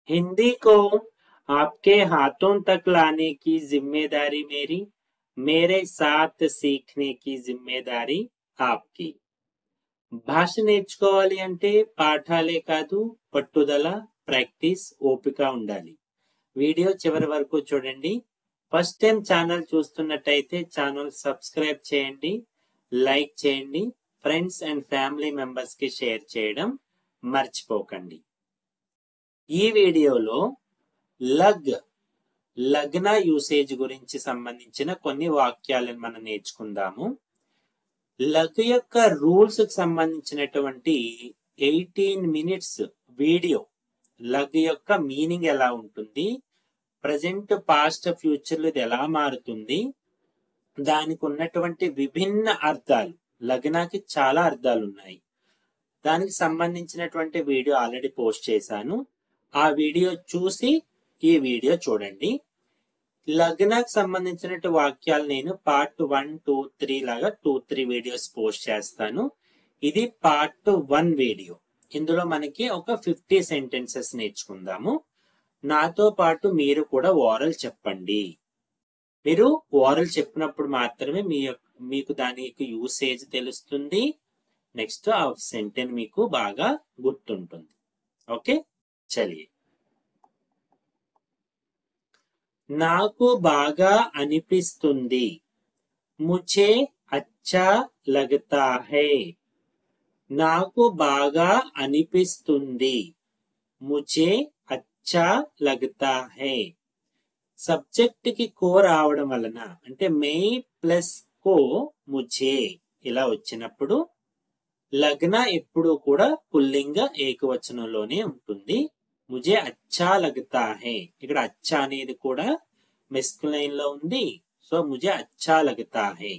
हिंदी को आपके हाथों तक लाने की जिम्मेदारी मेरी, मेरे साथ सीखने की जिम्मेदारी आपकी. భాష నేర్చుకోవాలి అంటే పాఠాలే కాదు, పట్టుదల, ప్రాక్టీస్, ఓపిక ఉండాలి. వీడియో చివరి వరకు చూడండి. ఫస్ట్ టైం ఛానల్ చూస్తున్నట్టయితే ఛానల్ సబ్స్క్రైబ్ చేయండి, లైక్ చేయండి, ఫ్రెండ్స్ అండ్ ఫ్యామిలీ మెంబర్స్ కి షేర్ చేయడం మర్చిపోకండి. ఈ వీడియోలో లగ్న యూసేజ్ గురించి సంబంధించిన కొన్ని వాక్యాలను మనం నేర్చుకుందాము. లగ్ యొక్క రూల్స్ కి సంబంధించినటువంటి 18 మినిట్స్ వీడియో, లగ్ యొక్క మీనింగ్ ఎలా ఉంటుంది, ప్రజెంట్, పాస్ట్, ఫ్యూచర్ ఇది ఎలా మారుతుంది, దానికి ఉన్నటువంటి విభిన్న అర్థాలు, లగ్నాకి చాలా అర్థాలు ఉన్నాయి, దానికి సంబంధించినటువంటి వీడియో ఆల్రెడీ పోస్ట్ చేశాను. ఆ వీడియో చూసి ఈ వీడియో చూడండి. లగ్నాకి సంబంధించిన వాక్యాలు నేను పార్ట్ 1, 2, 3 లాగా 2-3 వీడియోస్ పోస్ట్ చేస్తాను. ఇది పార్ట్ 1 వీడియో. ఇందులో మనకి ఒక 50 సెంటెన్సెస్ నేర్చుకుందాము. నాతో పాటు మీరు కూడా ఓరల్ చెప్పండి. మీరు ఓరల్ చెప్పినప్పుడు మాత్రమే మీకు దాని యొక్క యూసేజ్ తెలుస్తుంది. నెక్స్ట్ ఆ సెంటెన్స్ మీకు బాగా గుర్తుంటుంది. ఓకే, చలియే. నాకు బాగా అనిపిస్తుంది. ముझे अच्छा लगता है. నాకు బాగా అనిపిస్తుంది. ముझे अच्छा लगता है. సబ్జెక్ట్ కి కో రావడం వలన, అంటే మే ప్లస్ కో ముझे ఇలా వచ్చినప్పుడు లగ్న ఎప్పుడు కూడా పుల్లింగ ఏకవచనంలోనే ఉంటుంది. ముझे अच्छा लगता है. ఇక్కడ అచ్చా అనేది కూడా మెస్కులైన్ లో ఉంది. సో ముझे अच्छा लगता है.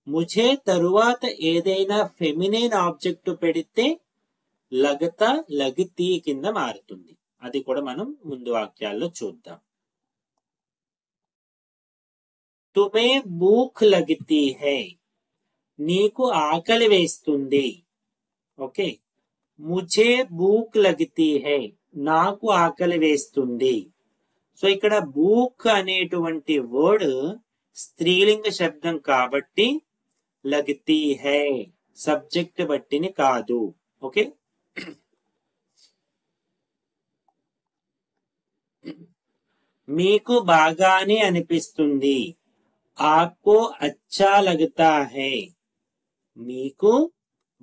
ముझे తరువాత ఏదైనా ఫెమినైన్ ఆబ్జెక్ట్ పెడితే లగతా, లగతీ కింద మారుతుంది. అది కూడా మనం ముందు వాక్యాల్లో చూద్దాం. తుమే భూఖ్ లగతీ హై. నీకు ఆకలి వేస్తుంది. ఓకే, ముझे భూఖ్ లగతీ హై, నాకు ఆకలి వేస్తుంది. సో ఇక్కడ భూఖ్ అనేటువంటి వర్డ్ స్త్రీలింగ శబ్దం కాబట్టి లగతీ హై, సబ్జెక్ట్ బట్టిని కాదు. ఓకే, మీకు బాగానే అనిపిస్తుంది. ఆప్కో అచ్చా లగతా హై. మీకు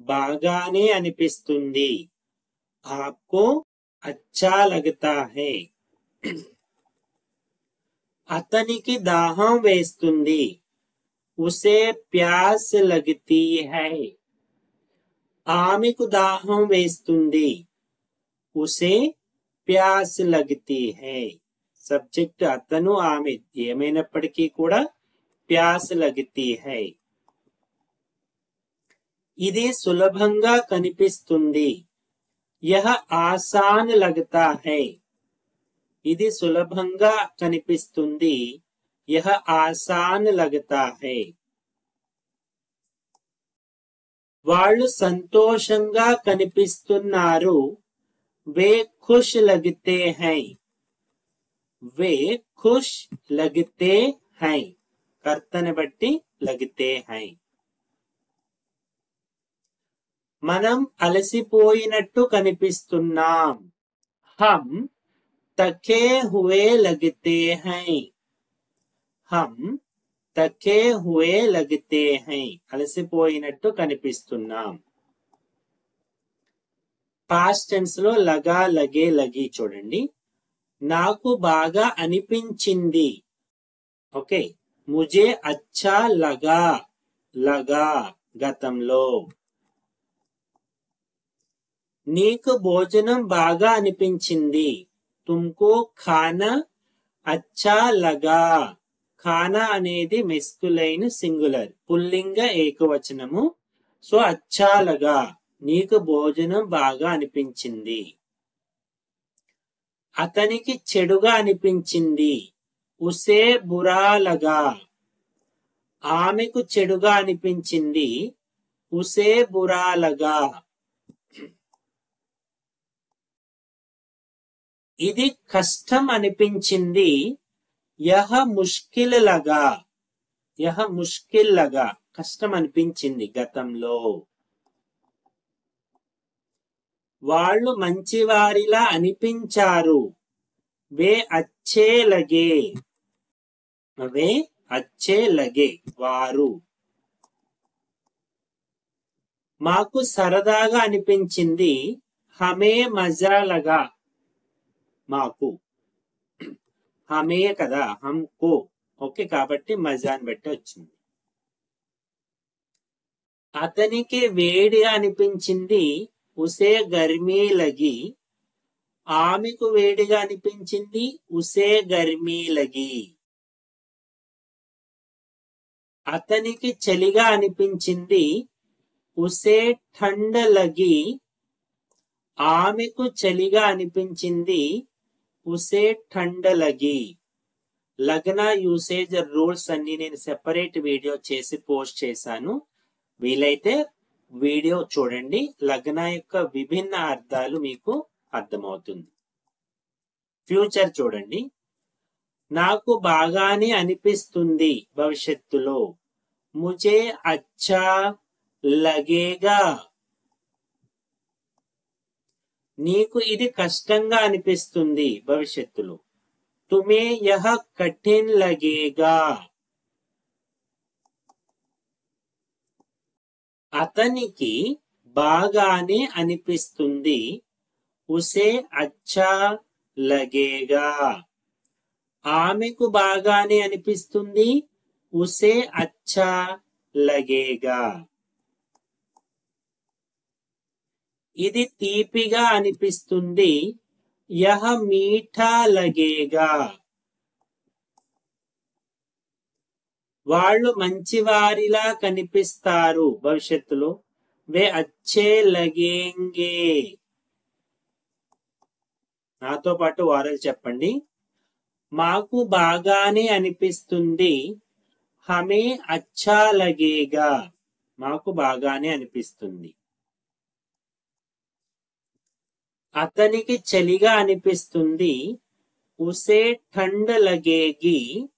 బాగానే అనిపిస్తుంది. ఆప్కో అచ్చా లగతా హై. అతనికి దాహం వేస్తుంది. ఉసే ప్యాస్ లగతీ హై. ఆమెకు దాహం వేస్తుంది. ఉసే ప్యాస్ లగతీ హై. సబ్జెక్ట్ అతను, ఆమె ఏమైనప్పటికీ కూడా ప్యాస్ లగతీ హై. ఇది సులభంగా కనిపిస్తుంది. యహ ఆసాన్ లగతా హై. ఇది సులభంగా కనిపిస్తుంది. యహ ఆసాన్ లగతా హై. వాళ్ళు సంతోషంగా కనిపిస్తున్నారు. వే ఖుష్ లగతే హై. వే ఖుష్ లగతే హై. కర్తని బట్టి లగతే హై. మనం అలసిపోయినట్టు కనిపిస్తున్నాం. హమ్ థకే హుए लगते हैं. హమ్ థకే హుए लगते हैं. అలసిపోయినట్టు కనిపిస్తున్నాం. పాస్ట్ టెన్స్ లో లగా, లగే, లగి చూడండి. నాకు బాగా అనిపించింది. ఓకే, ముझे अच्छा लगा, లగా గతంలో. నీకు భోజనం బాగా అనిపించింది. తుమ్కో ఖానా అచ్చా లగా. ఖానా అనేది మెస్కులైన్ సింగులర్, పుల్లింగ ఏకవచనము. సో అచ్చా లగా, నీకు భోజనం బాగా అనిపించింది. అతనికి చెడుగా అనిపించింది. ఉసే బురా లగా. ఆమెకు చెడుగా అనిపించింది. ఉసే బురా లగా. ఇది కష్టం అనిపించింది. యహ ముష్కిల్ లగా. యహ ముష్కిల్ లగా కష్టం అనిపించింది గతంలో. వాళ్ళు మంచివారిలా అనిపించారు. వే అచ్చే లగే. వే అచ్చే లగే వారు. మాకు సరదాగా అనిపించింది. హమే మజా లగా. మాకు. హమే కదా, హంకో. ఓకే, కాబట్టి మజాని బట్టి వచ్చింది. అతనికి వేడిగా అనిపించింది. ఉసే గర్మీ లగి. ఆమెకు వేడిగా అనిపించింది. ఉసే గర్మీ లగి. అతనికి చలిగా అనిపించింది. ఉసే ఠండ్ లగి. ఆమెకు చలిగా అనిపించింది. ఉసే ఠండ్ లగి. లగ్న యూసేజ్ రూల్స్ అన్ని నేను సెపరేట్ వీడియో చేసి పోస్ట్ చేశాను. వీలైతే వీడియో చూడండి. లగ్న యొక్క విభిన్న అర్థాలు మీకు అర్థమవుతుంది. ఫ్యూచర్ చూడండి. నాకు బాగానే అనిపిస్తుంది భవిష్యత్తులో. ముజే అచ్చా లగేగా. నీకు ఇది కష్టంగా అనిపిస్తుంది భవిష్యత్తులో. తుమే యహ కఠిన్ లగేగా. అతనికి బాగానే అనిపిస్తుంది. ఉసే అచ్చా లగేగా. ఆమెకు బాగానే అనిపిస్తుంది. ఉసే అచ్చా లగేగా. ఇది తీపిగా అనిపిస్తుంది. యహ మీఠా లగేగా. వాళ్ళు మంచివారిలా కనిపిస్తారు భవిష్యత్తులో. వే అచ్చే లగేంగే. నాతో పాటు వారలు చెప్పండి. మాకు బాగానే అనిపిస్తుంది. హమే అచ్చా లగేగా. మాకు బాగానే అనిపిస్తుంది. అతనికి చలిగా అనిపిస్తుంది. ఉసే ఠండ్ లగేగి.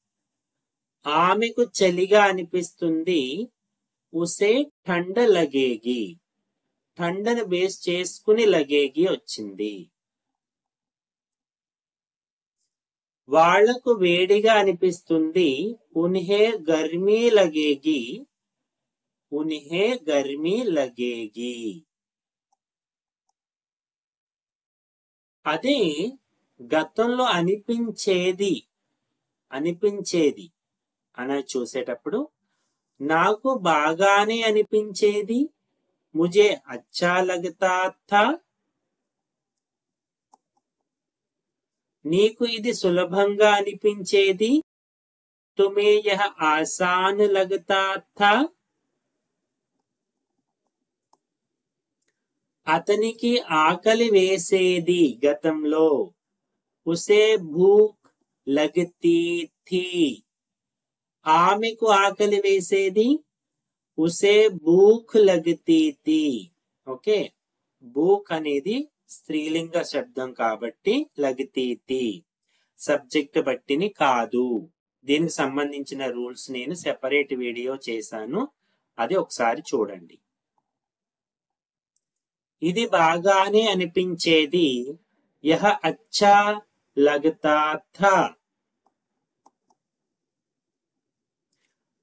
ఆమెకు చలిగా అనిపిస్తుంది. ఉసే ఠండ్ లగేగి. ఠండను బేస్ చేసుకుని లగేగి వచ్చింది. వాళ్లకు వేడిగా అనిపిస్తుంది. ఉన్హే గర్మీ లగేగి. ఉన్హే గర్మీ లగేగి. అదే గతంలో అనిపించేది అని చూసేటప్పుడు నాకు బాగానే అనిపించేది. ముజే అచ్చా లగతా థా. నీకు ఇది సులభంగా అనిపించేది. తుమే యహ ఆసాన్ లగతా థా. అతనికి ఆకలి వేసేది గతంలో. ఉసే భూక్ లగతీ థీ. ఆమెకు ఆకలి వేసేది. ఉసే భూక్ లగతీ థీ. ఓకే, భూక్ అనేది స్త్రీలింగ శబ్దం కాబట్టి లగతీ థీ. సబ్జెక్ట్ బట్టిని కాదు. దీనికి సంబంధించిన రూల్స్ నేను సెపరేట్ వీడియో చేశాను. అది ఒకసారి చూడండి. ఇది బాగానే అనిపించేది. యహ అచ్చా లగతా థా.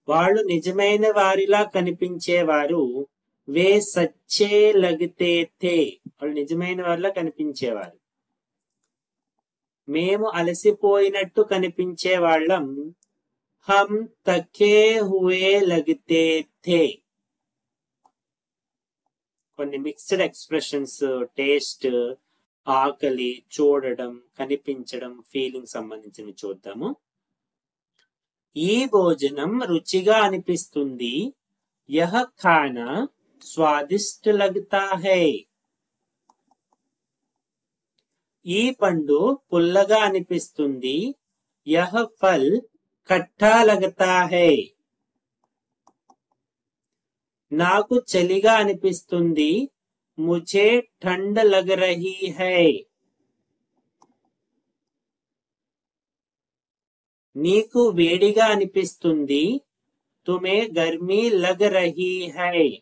వాళ్ళు నిజమైన వారిలా కనిపించేవారు. వే సచ్చే లగతే థే. వాళ్ళు నిజమైన వారిలా కనిపించేవారు. మేము అలసిపోయినట్టు కనిపించేవాళ్ళం. హమ్ తకే హుయే లగతే థే. కొన్ని మిక్స్డ్ ఎక్స్ప్రెషన్స్, టేస్ట్, ఆకలి, చూడడం, కనిపించడం, ఫీలింగ్ సంబంధించినవి చూద్దాము. ఈ భోజనం రుచిగా అనిపిస్తుంది. యహ ఖానా స్వాదిష్ట లగతా హై. ఈ పండు పుల్లగా అనిపిస్తుంది. యహ ఫల్ ఖట్టా లగతా హై. నాకు చలిగా అనిపిస్తుంది. ముझे ठंड लग रही है. నీకు వేడిగా అనిపిస్తుంది. తుమే గర్మీ లగ్ రహీ హై.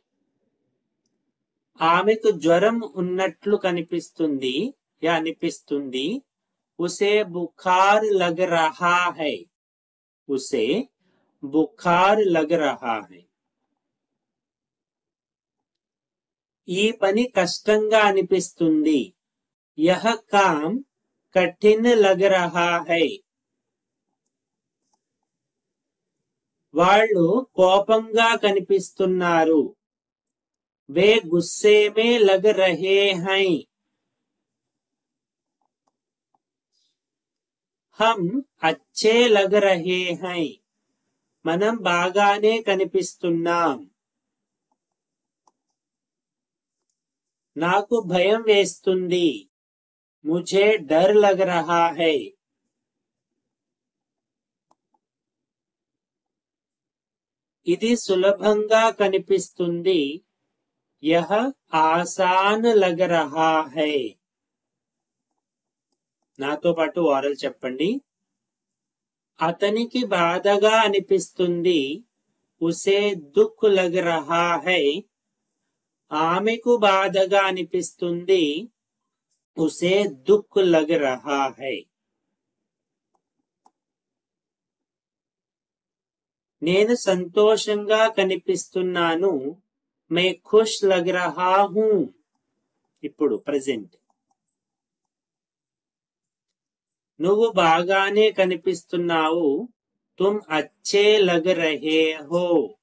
ఆమెకు జ్వరం ఉన్నట్లు కనిపిస్తుంది అనిపిస్తుంది. ఉసే బుఖార్ లగ్ రహా హై. ఉసే బుఖార్ లగ్ రహా హై. ఈ పని కష్టంగా అనిపిస్తుంది. యహ కామ్ కఠిన్ లగ్ రహా హై. వాళ్ళు కోపంగా కనిపిస్తున్నారు. వే గుస్సే మే లగ్ రహే హై. హమ్ అచ్చే లగ్ రహే హై. మనం బాగానే కనిపిస్తున్నాం. నాకు భయం వేస్తుంది. ముఝే డర్ లగ్ రహా హై. ఇది సులభంగా కనిపిస్తుంది. యహ ఆసాన్ లగ్ రహా హై. నాతో పాటు ఓరల్ చెప్పండి. అతనికి బాధగా అనిపిస్తుంది. ఉసే దుఃఖ్ లగ్ రహా హై. ఆమెకు బాధగా అనిపిస్తుంది. ఉసే దుఃఖ్ లగ్ రహా హై. నేను సంతోషంగా కనిపిస్తున్నాను. మే ఖుష్ లగ్ రహా హూ. ఇప్పుడు ప్రెజెంట్. నువ్వు బాగానే కనిపిస్తున్నావు. తుమ్ అచ్చే లగ్ రహే హో.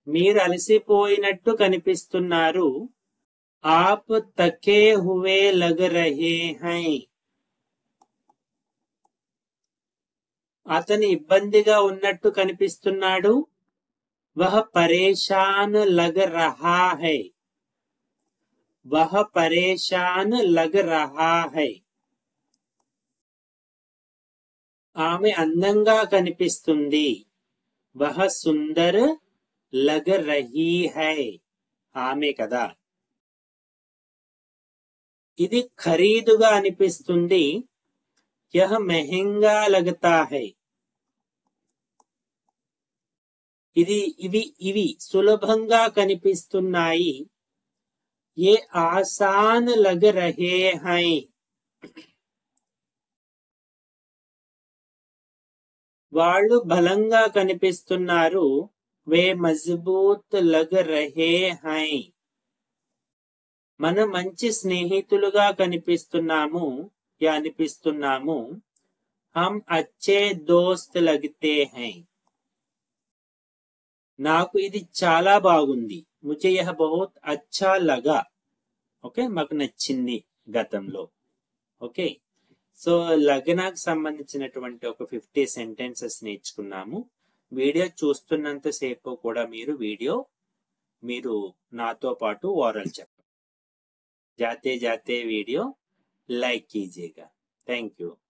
మీరు అలసిపోయినట్టు కనిపిస్తున్నారు. ఆప్ తకే హువే లగ్ రహే హై. అతను ఇబ్బందిగా ఉన్నట్టు కనిపిస్తున్నాడు. వహ పరేషాన్ లగ్ రహా హై. వహ పరేషాన్ లగ్ రహా హై. ఆమె అందంగా కనిపిస్తుంది. వహ సుందర్ లగ్ రహీ హై. ఆమె కదా. ఇది ఖరీదుగా అనిపిస్తుంది. యహ మెహంగా లగతా హై. ఇవి సులభంగా కనిపిస్తున్నాయి. ఏ ఆసాన్ లగ్ రహే హై. వాళ్ళు బలంగా కనిపిస్తున్నారు. వే మజబూత్ లగ్ రహే హై. మనం మంచి స్నేహితులుగా కనిపిస్తున్నాము అనిపిస్తున్నాము. హమ్ అచ్చే దోస్త్ లగ్తే హై. నాకు ఇది చాలా బాగుంది. ముझे यह बहुत अच्छा लगा. ఓకే, మాకు నచ్చింది గతంలో. ఓకే, సో లగ్నాకు సంబంధించినటువంటి ఒక 50 సెంటెన్సెస్ నేర్చుకున్నాము. వీడియో చూస్తున్నంత సేపు కూడా మీరు నాతో పాటు ఓరల్ చెప్పండి. जाते जाते वीडियो लाइक कीजिएगा. Thank you.